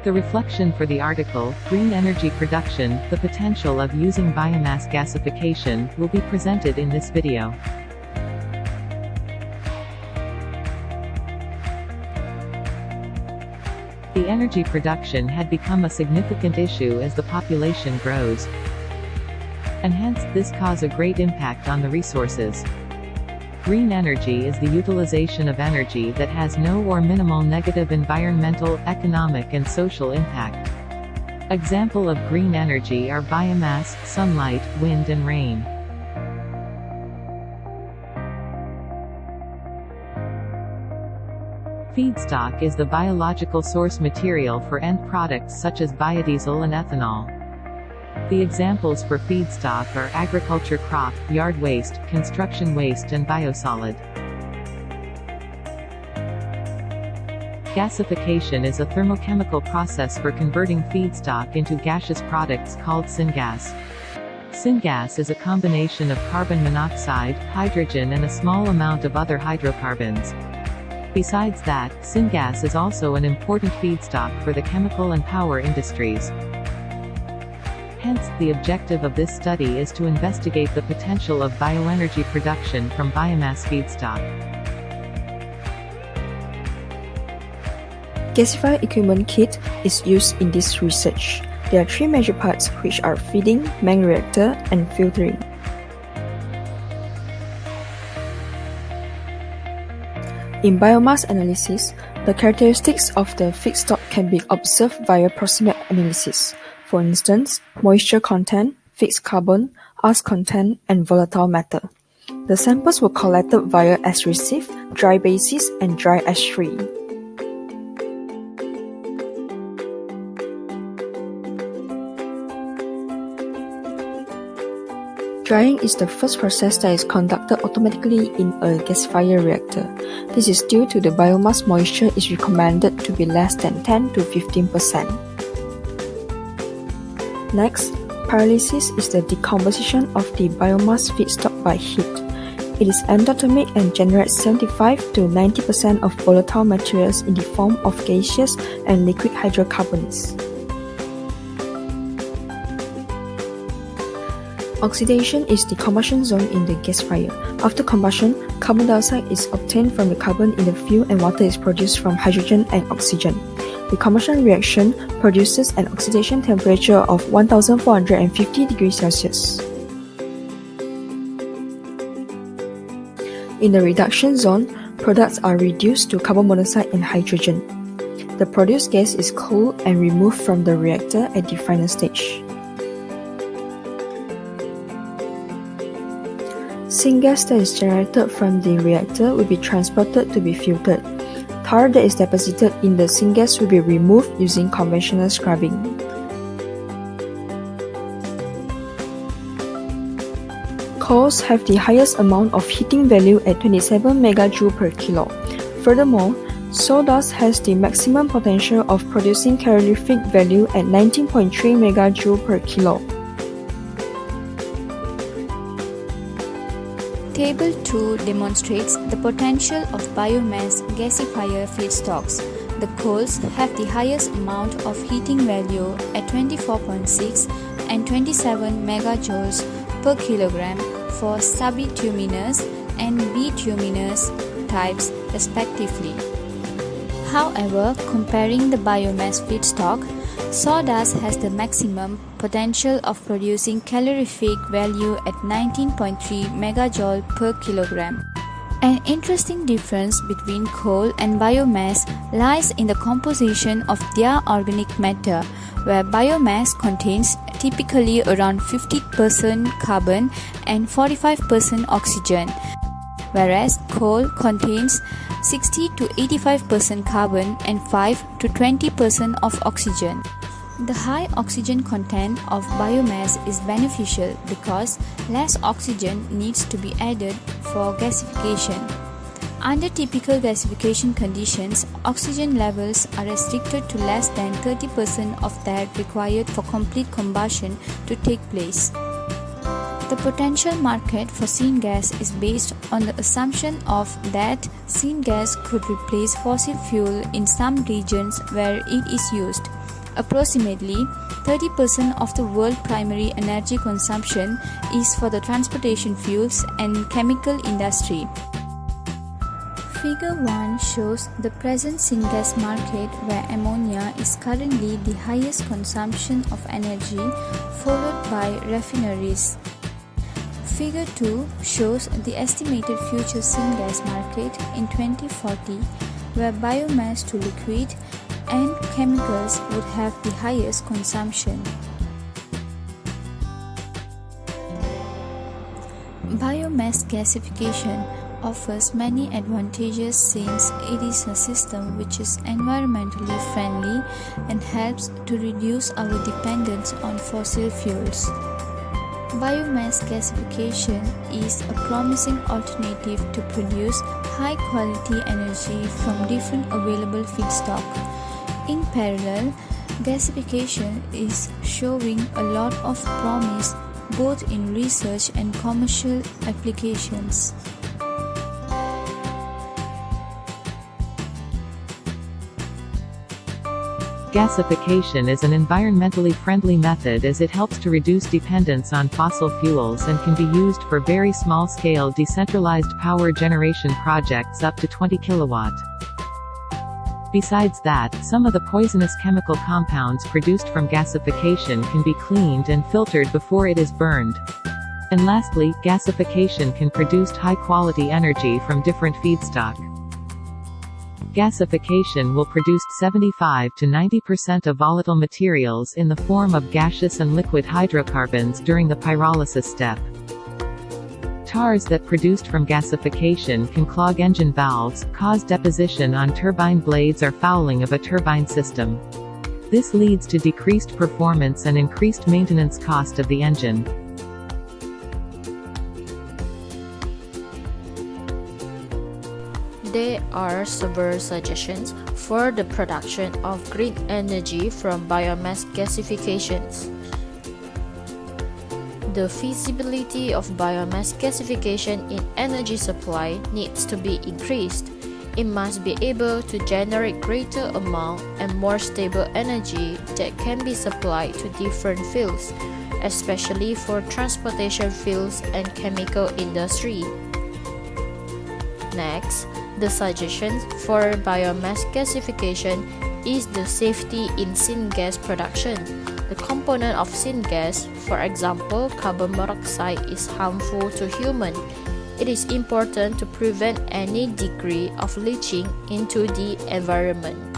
The reflection for the article, Green Energy Production, the Potential of Using Biomass Gasification, will be presented in this video. The energy production had become a significant issue as the population grows. And hence, this causes a great impact on the resources. Green energy is the utilization of energy that has no or minimal negative environmental, economic and social impact. Example of green energy are biomass, sunlight, wind and rain. Feedstock is the biological source material for end products such as biodiesel and ethanol. The examples for feedstock are agriculture crop, yard waste, construction waste and biosolid. Gasification is a thermochemical process for converting feedstock into gaseous products called syngas. Syngas is a combination of carbon monoxide, hydrogen and a small amount of other hydrocarbons. Besides that, syngas is also an important feedstock for the chemical and power industries. Hence, the objective of this study is to investigate the potential of bioenergy production from biomass feedstock. Gasifier equipment kit is used in this research. There are three major parts, which are feeding, main reactor, and filtering. In biomass analysis, the characteristics of the feedstock can be observed via proximate analysis. For instance, moisture content, fixed carbon, ash content, and volatile matter. The samples were collected via ash-receive, dry basis, and dry ash-free. Drying is the first process that is conducted automatically in a gasifier reactor. This is due to the biomass moisture is recommended to be less than 10 to 15%. Next, pyrolysis is the decomposition of the biomass feedstock by heat. It is endothermic and generates 75 to 90% of volatile materials in the form of gaseous and liquid hydrocarbons. Oxidation is the combustion zone in the gasifier. After combustion, carbon dioxide is obtained from the carbon in the fuel and water is produced from hydrogen and oxygen. The combustion reaction produces an oxidation temperature of 1450 degrees Celsius. In the reduction zone, products are reduced to carbon monoxide and hydrogen. The produced gas is cooled and removed from the reactor at the final stage. Syngas that is generated from the reactor will be transported to be filtered. Tar that is deposited in the syngas will be removed using conventional scrubbing. Coals have the highest amount of heating value at 27 MJ per kilo. Furthermore, sawdust has the maximum potential of producing calorific value at 19.3 MJ per kilo. Table 2 demonstrates the potential of biomass gasifier feedstocks. The coals have the highest amount of heating value at 24.6 and 27 megajoules per kilogram for subbituminous and bituminous types respectively. However, comparing the biomass feedstock, sawdust has the maximum potential of producing calorific value at 19.3 megajoule per kilogram. An interesting difference between coal and biomass lies in the composition of their organic matter, where biomass contains typically around 50% carbon and 45% oxygen, whereas coal contains 60 to 85% carbon and 5 to 20% of oxygen. The high oxygen content of biomass is beneficial because less oxygen needs to be added for gasification. Under typical gasification conditions, oxygen levels are restricted to less than 30% of that required for complete combustion to take place. The potential market for syngas is based on the assumption of that syngas could replace fossil fuel in some regions where it is used. Approximately 30% of the world primary energy consumption is for the transportation fuels and chemical industry. Figure 1 shows the present syngas market where ammonia is currently the highest consumption of energy, followed by refineries. Figure 2 shows the estimated future syngas market in 2040 where biomass to liquid and chemicals would have the highest consumption. Biomass gasification offers many advantages since it is a system which is environmentally friendly and helps to reduce our dependence on fossil fuels. Biomass gasification is a promising alternative to produce high-quality energy from different available feedstock. In parallel, gasification is showing a lot of promise both in research and commercial applications. Gasification is an environmentally friendly method as it helps to reduce dependence on fossil fuels and can be used for very small-scale decentralized power generation projects up to 20 kilowatt. Besides that, some of the poisonous chemical compounds produced from gasification can be cleaned and filtered before it is burned. And lastly, gasification can produce high-quality energy from different feedstock. Gasification will produce 75 to 90% of volatile materials in the form of gaseous and liquid hydrocarbons during the pyrolysis step. Tars that produced from gasification can clog engine valves, cause deposition on turbine blades or fouling of a turbine system. This leads to decreased performance and increased maintenance cost of the engine. There are several suggestions for the production of green energy from biomass gasifications. The feasibility of biomass gasification in energy supply needs to be increased. It must be able to generate greater amount and more stable energy that can be supplied to different fields, especially for transportation fields and chemical industry. Next, the suggestions for biomass gasification is the safety in syngas production. The component of syngas, for example carbon monoxide, is harmful to humans. It is important to prevent any degree of leaching into the environment.